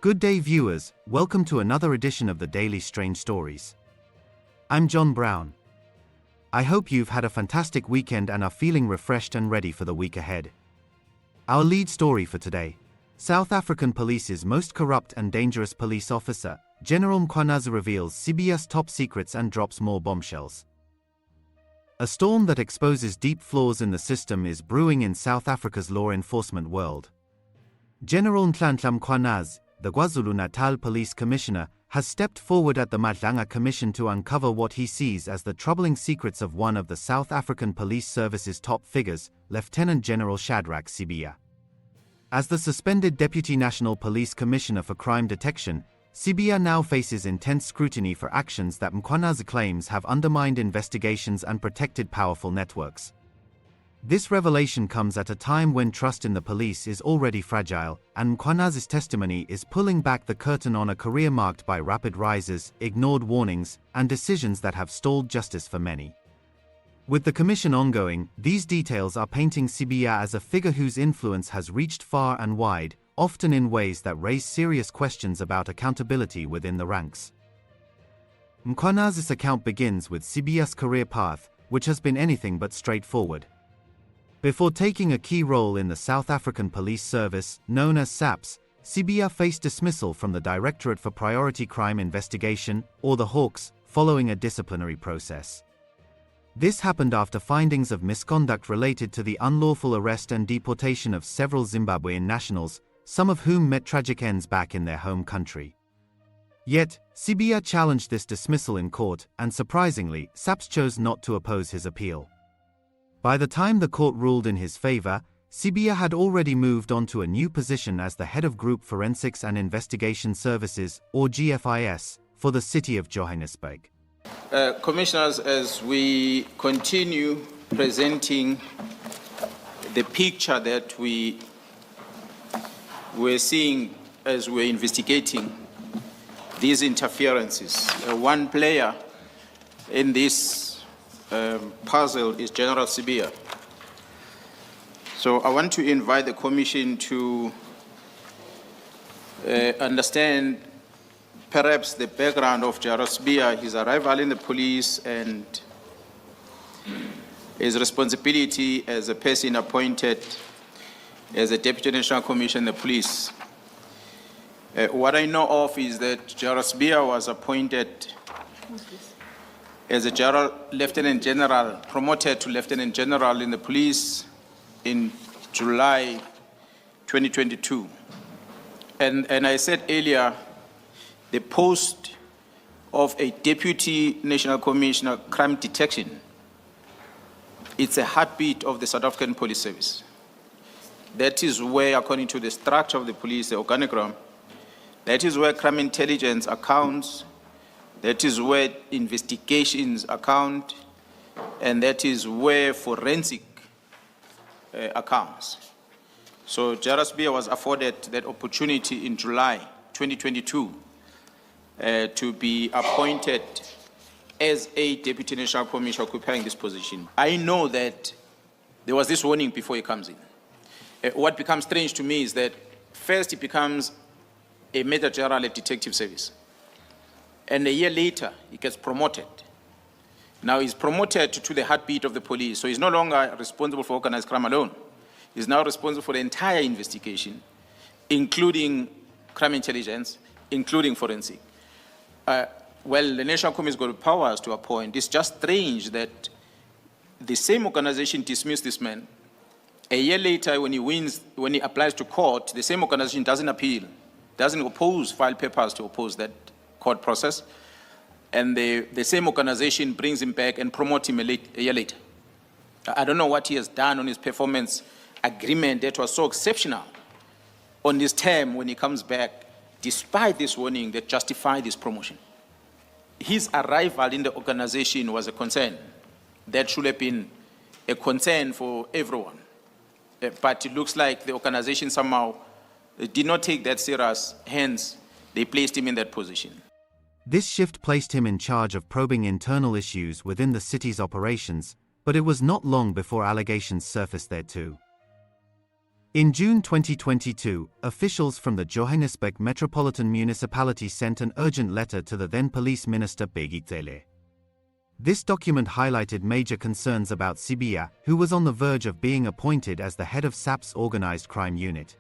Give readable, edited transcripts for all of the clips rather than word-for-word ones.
Good day viewers, welcome to another edition of the Daily Strange Stories. I'm John Brown. I hope you've had a fantastic weekend and are feeling refreshed and ready for the week ahead. Our lead story for today: South African police's most corrupt and dangerous police officer, General Mkhwanazi reveals Sibiya's top secrets and drops more bombshells. A storm that exposes deep flaws in the system is brewing in South Africa's law enforcement world. General Nhlanhla Mkhwanazi, the KwaZulu-Natal Police Commissioner, has stepped forward at the Madlanga Commission to uncover what he sees as the troubling secrets of one of the South African Police Service's top figures, Lieutenant General Shadrack Sibiya. As the suspended Deputy National Police Commissioner for Crime Detection, Sibiya now faces intense scrutiny for actions that Mkhwanazi claims have undermined investigations and protected powerful networks. This revelation comes at a time when trust in the police is already fragile, and Mkhwanazi's testimony is pulling back the curtain on a career marked by rapid rises, ignored warnings, and decisions that have stalled justice for many. With the commission ongoing, these details are painting Sibiya as a figure whose influence has reached far and wide, often in ways that raise serious questions about accountability within the ranks. Mkhwanazi's account begins with Sibiya's career path, which has been anything but straightforward. Before taking a key role in the South African Police Service, known as SAPS, Sibiya faced dismissal from the Directorate for Priority Crime Investigation, or the Hawks, following a disciplinary process. This happened after findings of misconduct related to the unlawful arrest and deportation of several Zimbabwean nationals, some of whom met tragic ends back in their home country. Yet, Sibiya challenged this dismissal in court, and surprisingly, SAPS chose not to oppose his appeal. By the time the court ruled in his favor, Sibiya had already moved on to a new position as the head of Group Forensics and Investigation Services, or GFIS, for the city of Johannesburg. Commissioners, as we continue presenting the picture that we're seeing as we're investigating these interferences, one player in this puzzle is General Sibiya. So I want to invite the Commission to understand perhaps the background of General Sibiya, his arrival in the police, and his responsibility as a person appointed as a Deputy National Commission in the police. What I know of is that General Sibiya was appointed as a Lieutenant General, promoted to Lieutenant General in the police in July 2022. And I said earlier, the post of a Deputy National Commissioner Crime Detection, it's a heartbeat of the South African Police Service. That is where, according to the structure of the police, the organogram, that is where crime intelligence accounts, that is where investigations account, and that is where forensic accounts. So General Sibiya was afforded that opportunity in July 2022 to be appointed as a Deputy National Commissioner occupying this position. I know that there was this warning before he comes in. What becomes strange to me is that first he becomes a Major General at Detective Service. And a year later, he gets promoted. Now he's promoted to the heartbeat of the police, so he's no longer responsible for organized crime alone. He's now responsible for the entire investigation, including crime intelligence, including forensic. Well, the National Commission has got powers to appoint. It's just strange that the same organization dismissed this man. A year later, when he applies to court, the same organization doesn't appeal, doesn't file papers to oppose that court process, and the same organization brings him back and promotes him a year later. I don't know what he has done on his performance agreement that was so exceptional on this term when he comes back, despite this warning that justified this promotion. His arrival in the organization was a concern. That should have been a concern for everyone. But it looks like the organization somehow did not take that serious, hence they placed him in that position. This shift placed him in charge of probing internal issues within the city's operations, but it was not long before allegations surfaced there too. In June 2022, officials from the Johannesburg Metropolitan Municipality sent an urgent letter to the then Police Minister Bheki Cele. This document highlighted major concerns about Sibiya, who was on the verge of being appointed as the head of SAPS organized crime unit.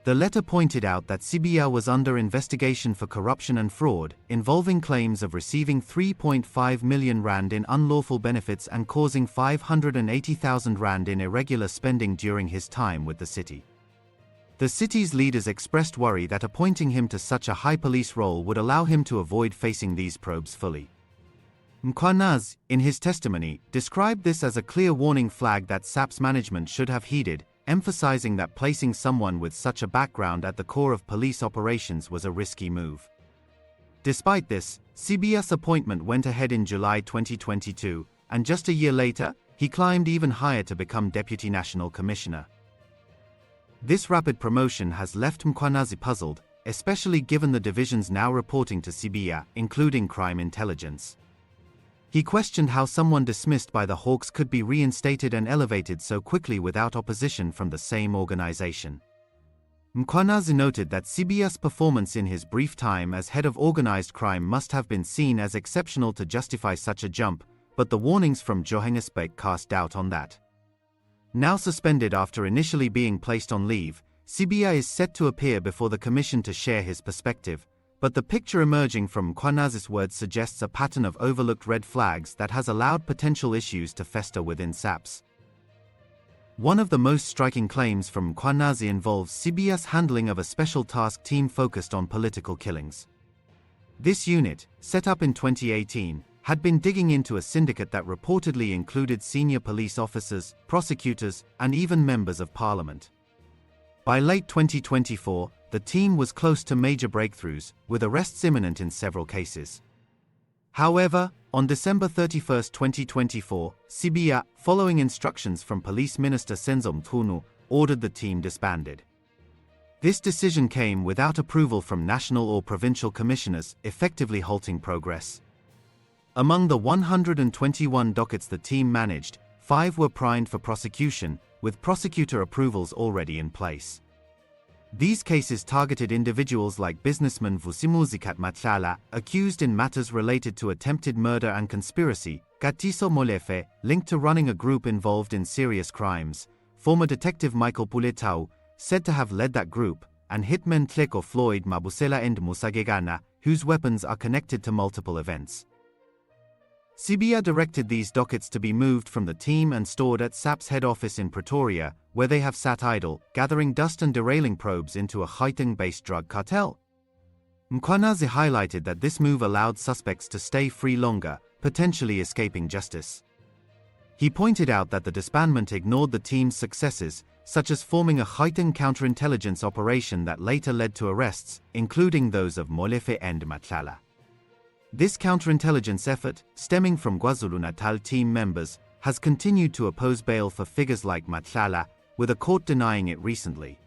The letter pointed out that Sibiya was under investigation for corruption and fraud, involving claims of receiving 3.5 million rand in unlawful benefits and causing 580,000 rand in irregular spending during his time with the city. The city's leaders expressed worry that appointing him to such a high police role would allow him to avoid facing these probes fully. Mkhwanazi, in his testimony, described this as a clear warning flag that SAPS management should have heeded, emphasizing that placing someone with such a background at the core of police operations was a risky move. Despite this, Sibiya's appointment went ahead in July 2022, and just a year later, he climbed even higher to become Deputy National Commissioner. This rapid promotion has left Mkhwanazi puzzled, especially given the divisions now reporting to Sibiya, including crime intelligence. He questioned how someone dismissed by the Hawks could be reinstated and elevated so quickly without opposition from the same organization. Mkhwanazi noted that Sibiya's performance in his brief time as head of organized crime must have been seen as exceptional to justify such a jump, but the warnings from Johannesburg cast doubt on that. Now suspended after initially being placed on leave, Sibiya is set to appear before the commission to share his perspective, but the picture emerging from Mkhwanazi's words suggests a pattern of overlooked red flags that has allowed potential issues to fester within SAPS. One of the most striking claims from Mkhwanazi involves Sibiya's handling of a special task team focused on political killings. This unit, set up in 2018, had been digging into a syndicate that reportedly included senior police officers, prosecutors, and even members of parliament. By late 2024, the team was close to major breakthroughs, with arrests imminent in several cases. However, on December 31, 2024, Sibiya, following instructions from Police Minister Senzo Mchunu, ordered the team disbanded. This decision came without approval from national or provincial commissioners, effectively halting progress. Among the 121 dockets the team managed, 5 were primed for prosecution, with prosecutor approvals already in place. These cases targeted individuals like businessman Vusimuzi Matlala, accused in matters related to attempted murder and conspiracy, Katiso Molefe, linked to running a group involved in serious crimes, former detective Pule, said to have led that group, and hitmen Tlego, Floyd, Mabusela and Musa, whose weapons are connected to multiple events. Sibiya directed these dockets to be moved from the team and stored at SAPS head office in Pretoria, where they have sat idle, gathering dust and derailing probes into a Gauteng-based drug cartel. Mkhwanazi highlighted that this move allowed suspects to stay free longer, potentially escaping justice. He pointed out that the disbandment ignored the team's successes, such as forming a Gauteng counterintelligence operation that later led to arrests, including those of Molefe and Matlala. This counterintelligence effort, stemming from KwaZulu-Natal team members, has continued to oppose bail for figures like Matlala, with a court denying it recently.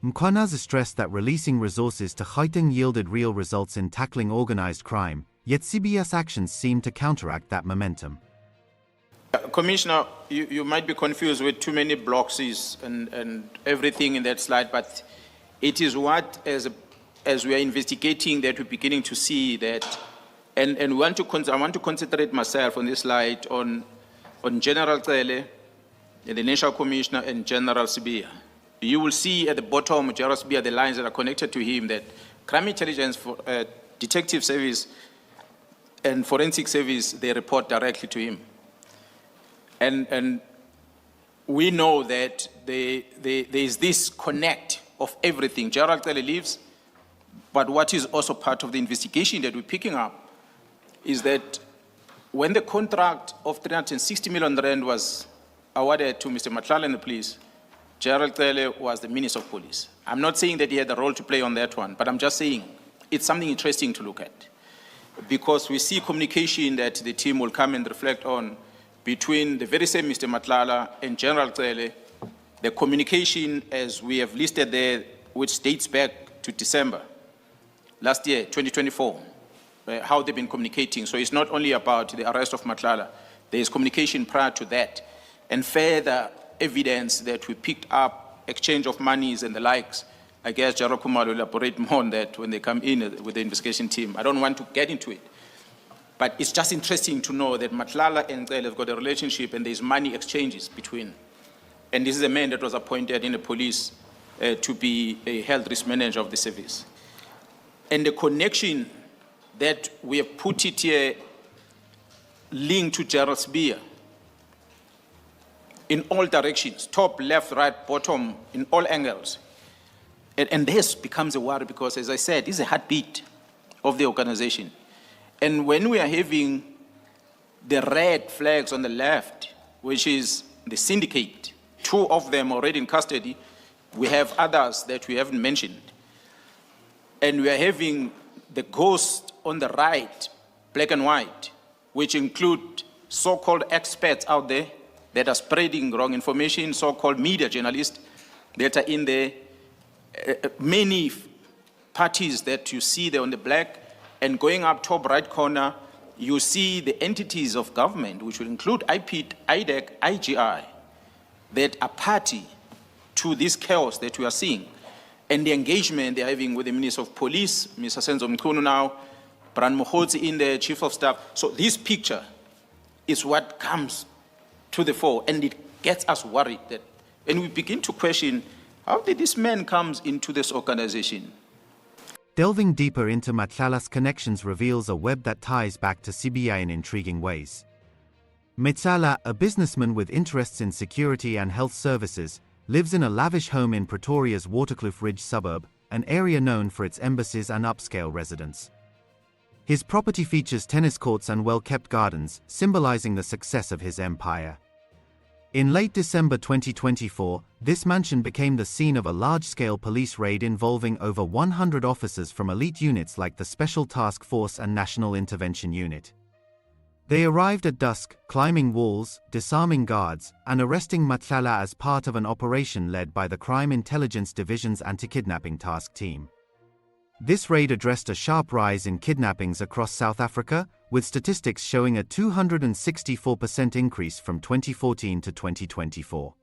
Mkhwanazi stressed that releasing resources to Gauteng yielded real results in tackling organized crime, yet Sibiya's actions seem to counteract that momentum. Commissioner, you might be confused with too many blocks and everything in that slide, but it is what, as we are investigating, that we're beginning to see that. And I want to concentrate myself on this slide on General Cele, the National Commissioner, and General Sibiya. You will see at the bottom of General Sibiya the lines that are connected to him, that crime intelligence, detective service, and forensic service, they report directly to him. And we know that there is this connect of everything. General Cele leaves, but what is also part of the investigation that we're picking up is that when the contract of 360 million rand was awarded to Mr. Matlala and the police, General Cele was the Minister of Police. I'm not saying that he had a role to play on that one, but I'm just saying it's something interesting to look at, because we see communication that the team will come and reflect on between the very same Mr. Matlala and General Cele, the communication as we have listed there, which dates back to December last year, 2024, how they've been communicating. So it's not only about the arrest of Matlala, there is communication prior to that, and further evidence that we picked up exchange of monies and the likes. I guess Jaro Kumar will elaborate more on that when they come in with the investigation team. I don't want to get into it. But it's just interesting to know that Matlala and Cele have got a relationship and there's money exchanges between. And this is a man that was appointed in the police to be a health risk manager of the service. And the connection that we have put it here linked to Shadrack Sibiya in all directions, top, left, right, bottom, in all angles. And this becomes a worry because, as I said, this is a heartbeat of the organization. And when we are having the red flags on the left, which is the syndicate, 2 of them already in custody, we have others that we haven't mentioned. And we are having the ghost on the right, black and white, which include so-called experts out there that are spreading wrong information, so-called media journalists that are in there, many parties that you see there on the black, and going up top right corner, you see the entities of government, which will include IPID, IDEC, IGI, that are party to this chaos that we are seeing. And the engagement they're having with the Minister of Police, Mr. Senzo Mchunu now, Bran Mohodzi in there, Chief of Staff. So this picture is what comes to the fore, and it gets us worried that, and we begin to question, how did this man come into this organization? Delving deeper into Matlala's connections reveals a web that ties back to Sibiya in intriguing ways. Matlala, a businessman with interests in security and health services, lives in a lavish home in Pretoria's Waterkloof Ridge suburb, an area known for its embassies and upscale residence. His property features tennis courts and well-kept gardens, symbolizing the success of his empire. In late December 2024, this mansion became the scene of a large-scale police raid involving over 100 officers from elite units like the Special Task Force and National Intervention Unit. They arrived at dusk, climbing walls, disarming guards, and arresting Matlala as part of an operation led by the Crime Intelligence Division's Anti-Kidnapping Task Team. This raid addressed a sharp rise in kidnappings across South Africa, with statistics showing a 264% increase from 2014 to 2024.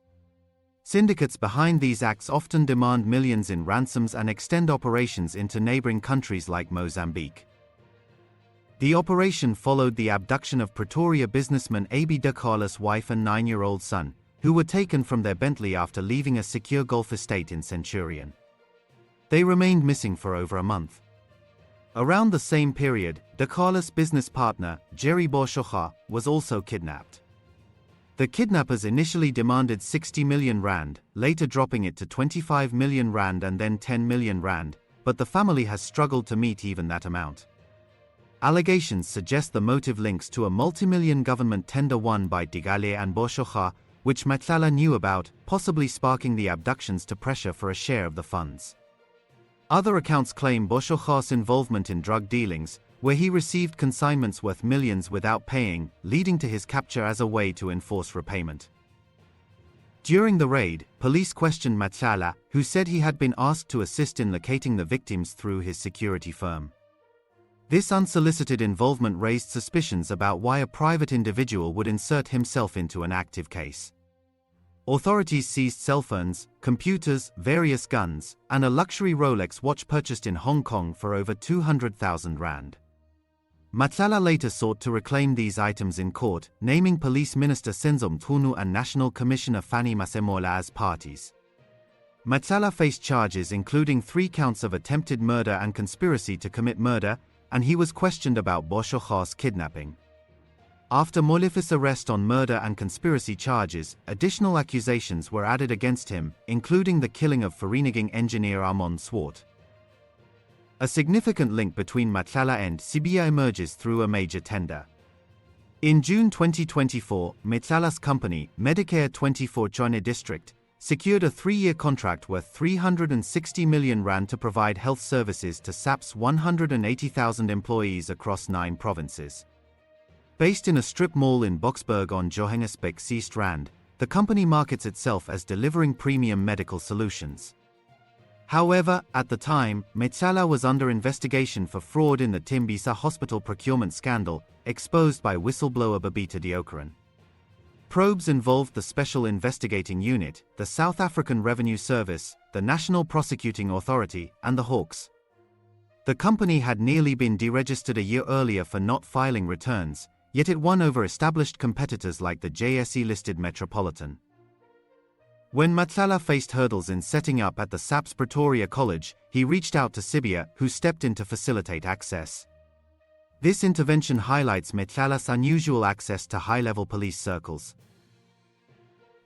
Syndicates behind these acts often demand millions in ransoms and extend operations into neighboring countries like Mozambique. The operation followed the abduction of Pretoria businessman Abey Dikgale's wife and 9-year-old son, who were taken from their Bentley after leaving a secure golf estate in Centurion. They remained missing for over a month. Around the same period, Dikgale's business partner, Jerry Boshoga, was also kidnapped. The kidnappers initially demanded 60 million rand, later dropping it to 25 million rand and then 10 million rand, but the family has struggled to meet even that amount. Allegations suggest the motive links to a multi-million government tender won by Dikgale and Boshoga, which Matlala knew about, possibly sparking the abductions to pressure for a share of the funds. Other accounts claim Boshoga's involvement in drug dealings, where he received consignments worth millions without paying, leading to his capture as a way to enforce repayment. During the raid, police questioned Matlala, who said he had been asked to assist in locating the victims through his security firm. This unsolicited involvement raised suspicions about why a private individual would insert himself into an active case. Authorities seized cell phones, computers, various guns, and a luxury Rolex watch purchased in Hong Kong for over 200,000 rand. Matlala later sought to reclaim these items in court, naming Police Minister Senzo Meyiwa and National Commissioner Fannie Masemola as parties. Matlala faced charges including 3 counts of attempted murder and conspiracy to commit murder, and he was questioned about Boshoga's kidnapping. After Molefe's arrest on murder and conspiracy charges, additional accusations were added against him, including the killing of Vereniging engineer Armand Swart. A significant link between Matlala and Sibiya emerges through a major tender. In June 2024, Matlala's company, Medicare 24 Tshwane District, secured a 3-year contract worth 360 million rand to provide health services to SAPS 180,000 employees across 9 provinces. Based in a strip mall in Boksburg on Johannesburg East Rand, the company markets itself as delivering premium medical solutions. However, at the time, Matlala was under investigation for fraud in the Tembisa hospital procurement scandal, exposed by whistleblower Babita Deokaran. Probes involved the Special Investigating Unit, the South African Revenue Service, the National Prosecuting Authority, and the Hawks. The company had nearly been deregistered a year earlier for not filing returns, yet it won over established competitors like the JSE-listed Metropolitan. When Matlala faced hurdles in setting up at the SAPS Pretoria College, he reached out to Sibiya, who stepped in to facilitate access. This intervention highlights Matlala's unusual access to high-level police circles.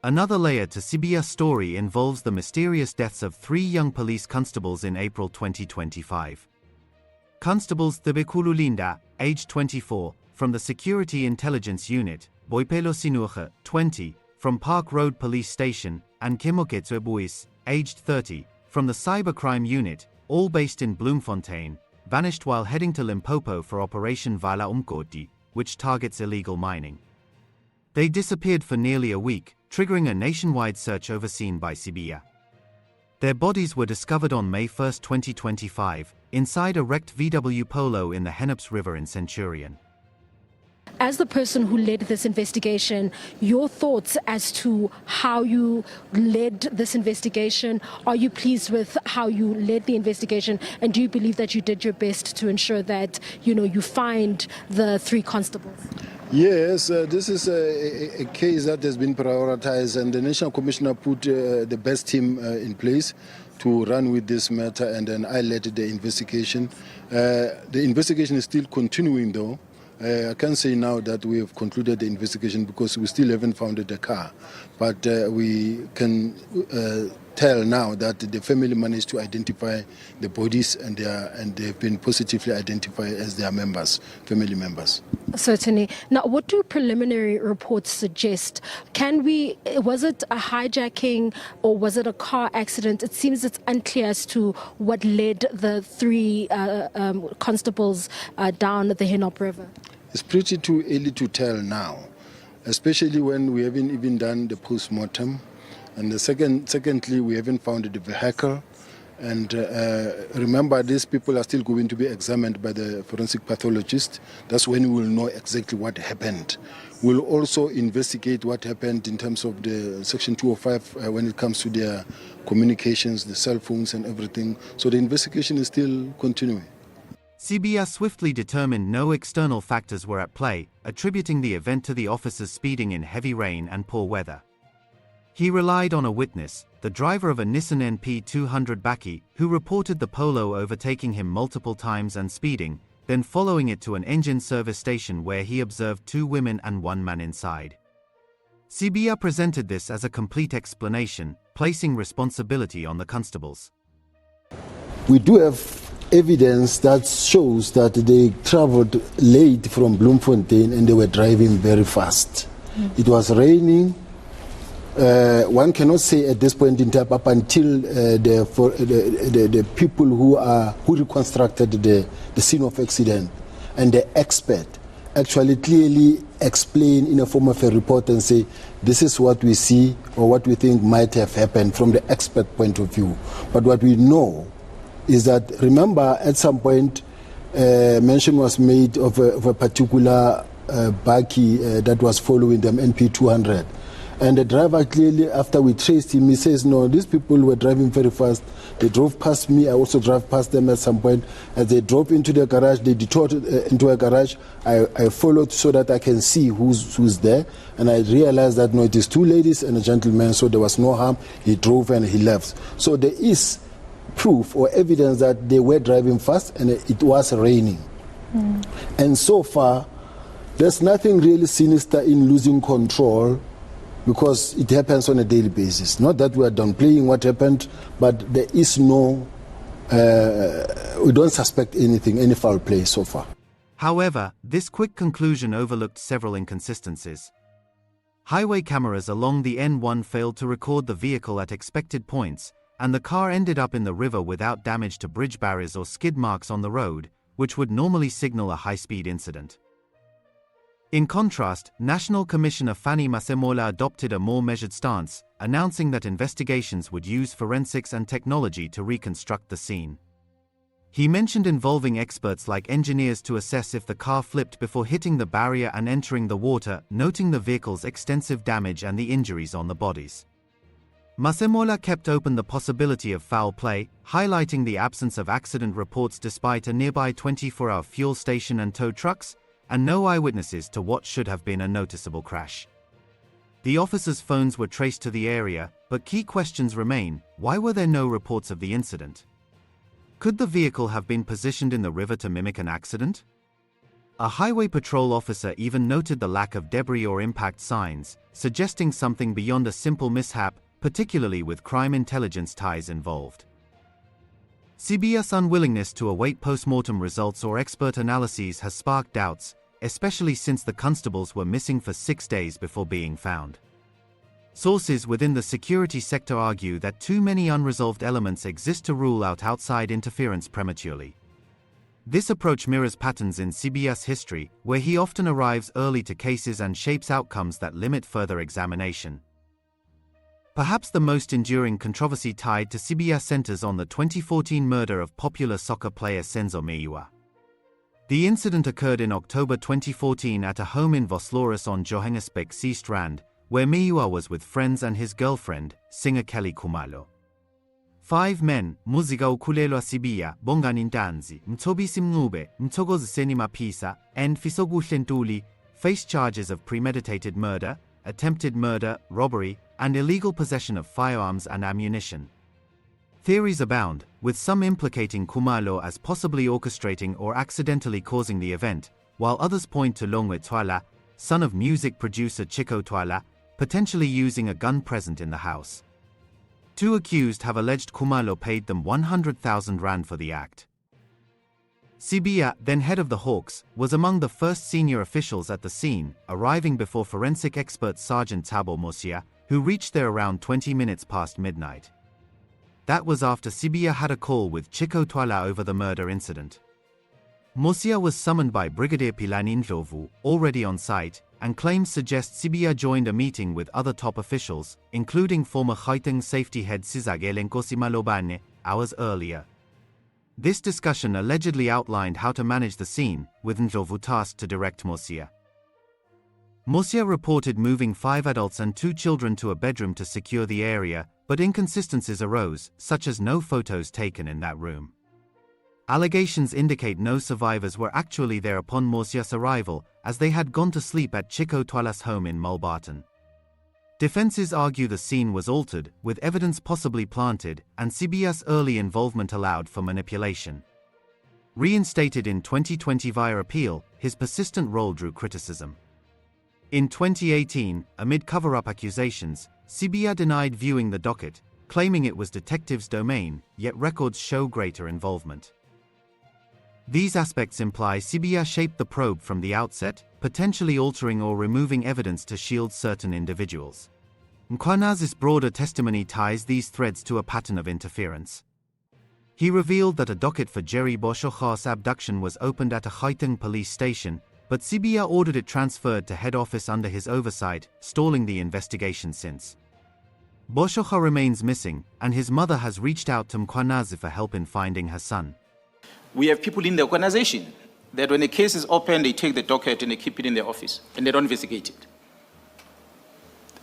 Another layer to Sibiya's story involves the mysterious deaths of 3 young police constables in April 2025. Constables Thabo Linda, aged 24, from the Security Intelligence Unit, Boipelo Sinuche, 20, from Park Road Police Station, and Kemoketswe Boys, aged 30, from the Cybercrime Unit, all based in Bloemfontein, vanished while heading to Limpopo for Operation Vala Umkoti, which targets illegal mining. They disappeared for nearly a week, triggering a nationwide search overseen by Sibiya. Their bodies were discovered on May 1, 2025, inside a wrecked VW Polo in the Hennops River in Centurion. As the person who led this investigation, your thoughts as to how you led this investigation? Are you pleased with how you led the investigation? And do you believe that you did your best to ensure that, you find the 3 constables? Yes, this is a case that has been prioritized, and the National Commissioner put the best team in place to run with this matter, and then I led the investigation. The investigation is still continuing, though. I can't say now that we have concluded the investigation because we still haven't found the car, but we can tell now that the family managed to identify the bodies, and they've been positively identified as their members, family members. Certainly. Now, what do preliminary reports suggest? Was it a hijacking or was it a car accident? It seems it's unclear as to what led the 3 constables down the Hennops River. It's pretty too early to tell now, especially when we haven't even done the post-mortem. And secondly, we haven't found the vehicle. And remember, these people are still going to be examined by the forensic pathologist. That's when we will know exactly what happened. We'll also investigate what happened in terms of the Section 205 when it comes to their communications, the cell phones and everything. So the investigation is still continuing. Sibiya swiftly determined no external factors were at play, attributing the event to the officers speeding in heavy rain and poor weather. He relied on a witness, the driver of a Nissan NP 200 Bheki, who reported the Polo overtaking him multiple times and speeding, then following it to an engine service station where he observed 2 women and 1 man inside. Sibiya presented this as a complete explanation, placing responsibility on the constables. We do have evidence that shows that they traveled late from Bloemfontein and they were driving very fast. It was raining. One cannot say at this point in time up until the people who reconstructed the scene of accident and the expert actually clearly explain in a form of a report and say this is what we see or what we think might have happened from the expert point of view. But what we know is that, remember, at some point mention was made of a particular Bheki that was following them, NP 200. And the driver clearly, after we traced him, he says, no, these people were driving very fast. They drove past me. I also drove past them at some point. As they drove into the garage, they detoured into a garage. I followed so that I can see who's there. And I realized that, no, it is 2 ladies and a gentleman, so there was no harm. He drove and he left. So there is proof or evidence that they were driving fast and it was raining. And so far, there's nothing really sinister in losing control, because it happens on a daily basis. Not that we are downplaying what happened, but there is no, we don't suspect anything, any foul play so far. However, this quick conclusion overlooked several inconsistencies. Highway cameras along the N1 failed to record the vehicle at expected points, and the car ended up in the river without damage to bridge barriers or skid marks on the road, which would normally signal a high-speed incident. In contrast, National Commissioner Fannie Masemola adopted a more measured stance, announcing that investigations would use forensics and technology to reconstruct the scene. He mentioned involving experts like engineers to assess if the car flipped before hitting the barrier and entering the water, noting the vehicle's extensive damage and the injuries on the bodies. Masemola kept open the possibility of foul play, highlighting the absence of accident reports despite a nearby 24-hour fuel station and tow trucks, and no eyewitnesses to what should have been a noticeable crash. The officers' phones were traced to the area, but key questions remain: why were there no reports of the incident? Could the vehicle have been positioned in the river to mimic an accident? A highway patrol officer even noted the lack of debris or impact signs, suggesting something beyond a simple mishap, particularly with crime intelligence ties involved. Sibiya's unwillingness to await post-mortem results or expert analyses has sparked doubts, especially since the constables were missing for 6 days before being found. Sources within the security sector argue that too many unresolved elements exist to rule out outside interference prematurely. This approach mirrors patterns in Sibiya's history, where he often arrives early to cases and shapes outcomes that limit further examination. Perhaps the most enduring controversy tied to Sibiya centers on the 2014 murder of popular soccer player Senzo Meyiwa. The incident occurred in October 2014 at a home in Vosloorus on Johannesburg's East Rand, where Meyiwa was with friends and his girlfriend, singer Kelly Khumalo. 5 men, Muziga ukhulelwa Sibiya, Bongani Ntanzi, Mthobisi Mncube, Mthokoziseni Maphisa, and Fisokuhle Ntuli, faced charges of premeditated murder, attempted murder, robbery, and illegal possession of firearms and ammunition. Theories abound, with some implicating Khumalo as possibly orchestrating or accidentally causing the event, while others point to Longwe Twala, son of music producer Chico Twala, potentially using a gun present in the house. 2 accused have alleged Khumalo paid them 100,000 rand for the act. Sibiya, then head of the Hawks, was among the first senior officials at the scene, arriving before forensic expert Sergeant Thabo Mosia, who reached there around 20 minutes past midnight. That was after Sibiya had a call with Chico Twala over the murder incident. Mosia was summoned by Brigadier Philani Ndlovu, already on site, and claims suggest Sibiya joined a meeting with other top officials, including former Gauteng safety head Sizakele Nkosi-Malobane, hours earlier. This discussion allegedly outlined how to manage the scene, with Ndlovu tasked to direct Mosia. Mosia reported moving 5 adults and 2 children to a bedroom to secure the area, but inconsistencies arose, such as no photos taken in that room. Allegations indicate no survivors were actually there upon Mosia's arrival, as they had gone to sleep at Chico Twala's home in Mulbarton. Defenses argue the scene was altered, with evidence possibly planted, and Sibiya's early involvement allowed for manipulation. Reinstated in 2020 via appeal, his persistent role drew criticism. In 2018, amid cover-up accusations, Sibiya denied viewing the docket, claiming it was detectives' domain, yet records show greater involvement. These aspects imply Sibiya shaped the probe from the outset, potentially altering or removing evidence to shield certain individuals. Mkhwanazi's broader testimony ties these threads to a pattern of interference. He revealed that a docket for Jerry Boshoga's abduction was opened at a Gauteng police station, but Sibiya ordered it transferred to head office under his oversight, stalling the investigation since. Boshoga remains missing, and his mother has reached out to Mkhwanazi for help in finding her son. We have people in the organization that when a case is opened, they take the docket and they keep it in their office, and they don't investigate it.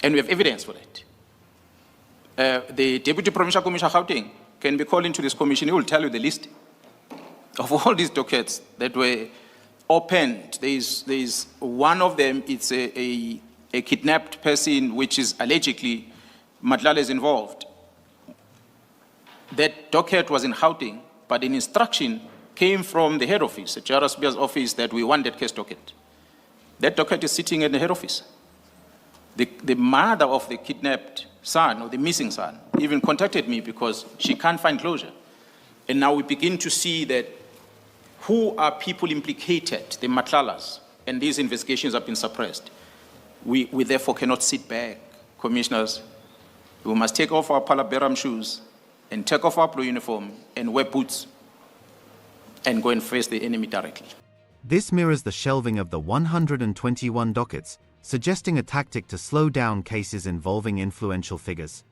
And we have evidence for that. The Deputy Provincial Commissioner Gauteng can be called into this commission. He will tell you the list of all these dockets that were opened. There is one of them, it's a kidnapped person which is allegedly Matlala is involved. That docket was in Gauteng, but an instruction came from the head office, the Shadrack Sibiya's office, that we want that case docket. That docket is sitting in the head office. The mother of the kidnapped son, or the missing son, even contacted me because she can't find closure. And now we begin to see that who are people implicated, the Matlalas, and these investigations have been suppressed. We therefore cannot sit back, commissioners. We must take off our palaberam shoes and take off our blue uniform and wear boots and go and face the enemy directly. This mirrors the shelving of the 121 dockets, suggesting a tactic to slow down cases involving influential figures.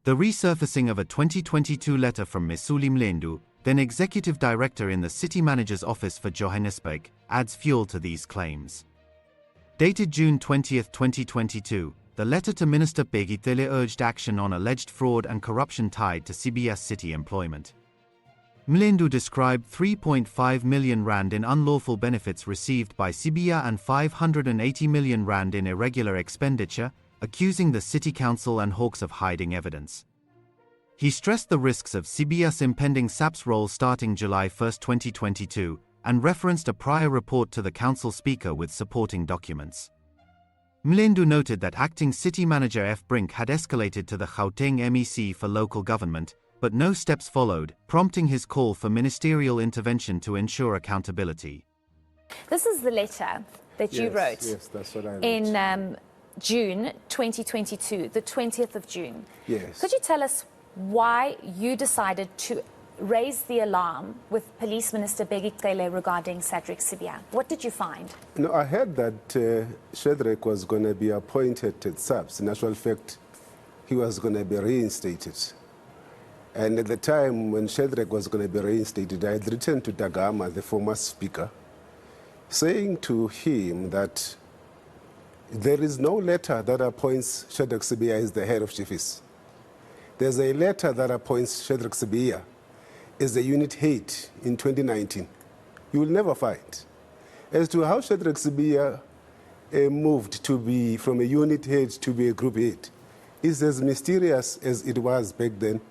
The resurfacing of a 2022 letter from Mesuli Mlendu, then executive director in the city manager's office for Johannesburg, adds fuel to these claims. Dated June 20, 2022, the letter to Minister Bheki Cele urged action on alleged fraud and corruption tied to Sibiya's city employment. Mlendu described 3.5 million rand in unlawful benefits received by Sibiya and 580 million rand in irregular expenditure, accusing the city council and Hawks of hiding evidence. He stressed the risks of Sibiya's impending SAPS role starting July 1, 2022, and referenced a prior report to the council speaker with supporting documents. Mlendu noted that acting city manager F. Brink had escalated to the Gauteng MEC for local government, but no steps followed, prompting his call for ministerial intervention to ensure accountability. This is the letter that you wrote. Yes, that's what I wrote. In June 2022, the 20th of June. Yes. Could you tell us why you decided to raise the alarm with Police Minister Bheki Cele regarding Shadrack Sibiya? What did you find? No, I heard that Shadrack was going to be appointed at SAPS. In actual fact, he was going to be reinstated. And at the time when Shadrack was going to be reinstated, I had written to Dagama, the former speaker, saying to him that there is no letter that appoints Shadrack Sibiya as the head of chiefs. There's a letter that appoints Shadrack Sibiya as the unit head in 2019. You will never find. As to how Shadrack Sibiya moved to be from a unit head to be a group head, is as mysterious as it was back then.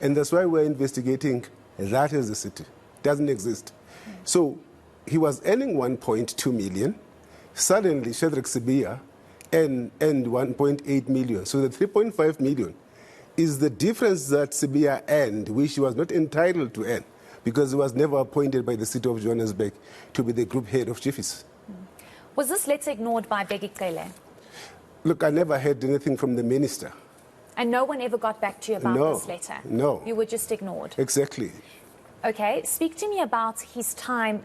And that's why we're investigating that as a city. It doesn't exist. So he was earning 1.2 million. Suddenly, Shadrack Sibiya earned 1.8 million. So the 3.5 million is the difference that Sibiya earned, which he was not entitled to earn, because he was never appointed by the city of Johannesburg to be the group head of chiefs. Was this letter ignored by Bheki Cele? Look, I never heard anything from the minister. And no one ever got back to you about this letter? No. You were just ignored? Exactly. Okay, speak to me about his time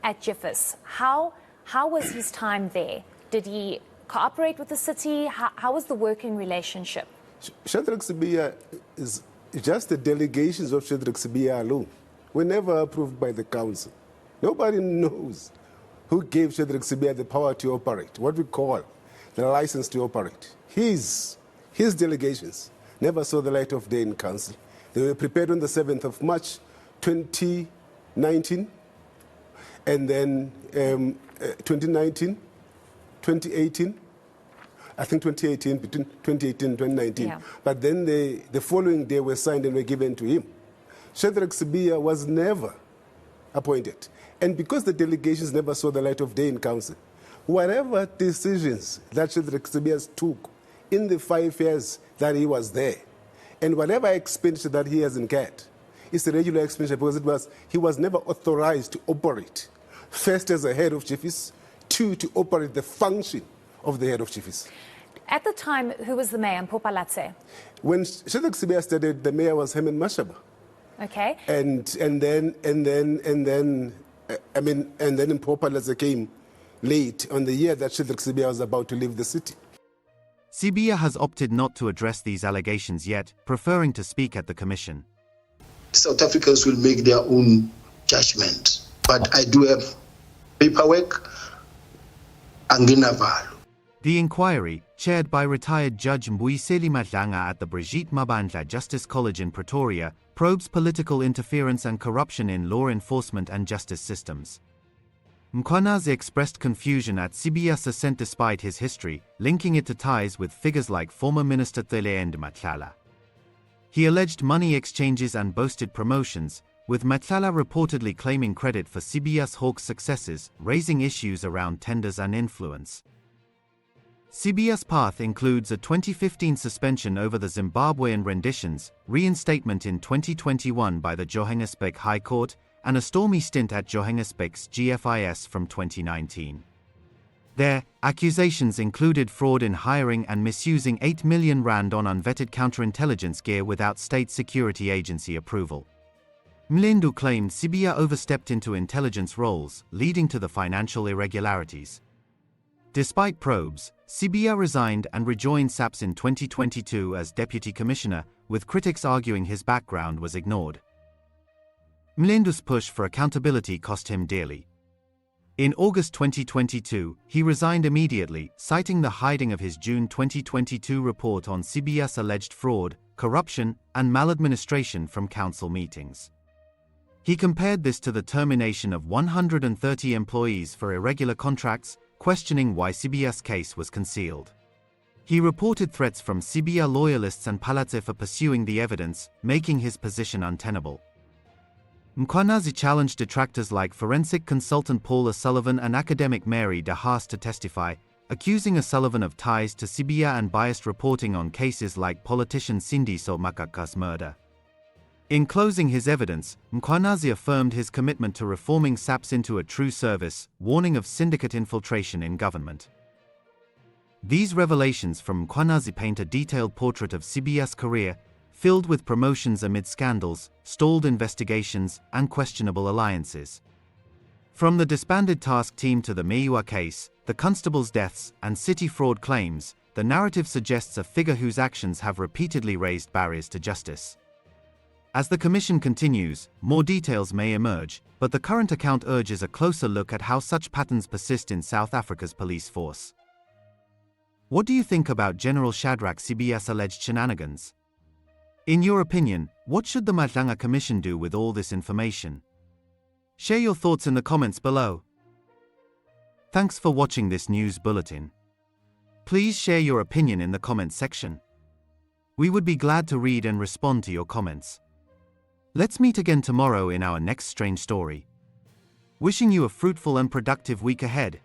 at Jiffis. How was his time there? Did he cooperate with the city? How was the working relationship? Shadrack Sibiya is just the delegations of Shadrack Sibiya alone were never approved by the council. Nobody knows who gave Shadrack Sibiya the power to operate, what we call the license to operate. His delegations never saw the light of day in council. They were prepared on the 7th of March, 2019, and then 2019, 2018, I think 2018, between 2018 and 2019. Yeah. But then the following day were signed and were given to him. Shadrack Sibiya was never appointed. And because the delegations never saw the light of day in council, whatever decisions that Shadrack Sibiya took in the 5 years that he was there, and whatever expenditure that he has incurred, it's a regular expenditure because he was never authorized to operate, first as a head of chiefs, two, to operate the function of the head of chiefs. At the time, who was the mayor, Mpopalatse? When Shadrack Sibiya started, the mayor was Herman Mashaba. Okay. And then Mpopalatse came late on the year that Shadrack Sibiya was about to leave the city. Sibiya has opted not to address these allegations yet, preferring to speak at the commission. South Africans will make their own judgment, but I do have paperwork and Ginavalo. The inquiry, chaired by retired Judge Mbuyiseli Madlanga at the Brigitte Mabandla Justice College in Pretoria, probes political interference and corruption in law enforcement and justice systems. Mkhwanazi expressed confusion at Sibiya's ascent despite his history, linking it to ties with figures like former Minister Cele and Matlala. He alleged money exchanges and boasted promotions, with Matlala reportedly claiming credit for Sibiya's Hawks' successes, raising issues around tenders and influence. Sibiya's path includes a 2015 suspension over the Zimbabwean renditions, reinstatement in 2021 by the Johannesburg High Court, and a stormy stint at Johannesburg's GFIS from 2019. There, accusations included fraud in hiring and misusing 8 million rand on unvetted counterintelligence gear without state security agency approval. Mlendu claimed Sibiya overstepped into intelligence roles, leading to the financial irregularities. Despite probes, Sibiya resigned and rejoined SAPS in 2022 as deputy commissioner, with critics arguing his background was ignored. Mlendu's push for accountability cost him dearly. In August 2022, he resigned immediately, citing the hiding of his June 2022 report on Sibiya's alleged fraud, corruption, and maladministration from council meetings. He compared this to the termination of 130 employees for irregular contracts, questioning why Sibiya's case was concealed. He reported threats from Sibiya loyalists and Palatse for pursuing the evidence, making his position untenable. Mkhwanazi challenged detractors like forensic consultant Paul O'Sullivan and academic Mary de Haas to testify, accusing O'Sullivan of ties to Sibiya and biased reporting on cases like politician Sindiso Makaka's murder. In closing his evidence, Mkhwanazi affirmed his commitment to reforming SAPS into a true service, warning of syndicate infiltration in government. These revelations from Mkhwanazi paint a detailed portrait of Sibiya's career, filled with promotions amid scandals, stalled investigations, and questionable alliances. From the disbanded task team to the Meyiwa case, the constable's deaths, and city fraud claims, the narrative suggests a figure whose actions have repeatedly raised barriers to justice. As the commission continues, more details may emerge, but the current account urges a closer look at how such patterns persist in South Africa's police force. What do you think about General Shadrack Sibiya's alleged shenanigans? In your opinion, what should the Madlanga Commission do with all this information? Share your thoughts in the comments below. Thanks for watching this news bulletin. Please share your opinion in the comments section. We would be glad to read and respond to your comments. Let's meet again tomorrow in our next strange story. Wishing you a fruitful and productive week ahead.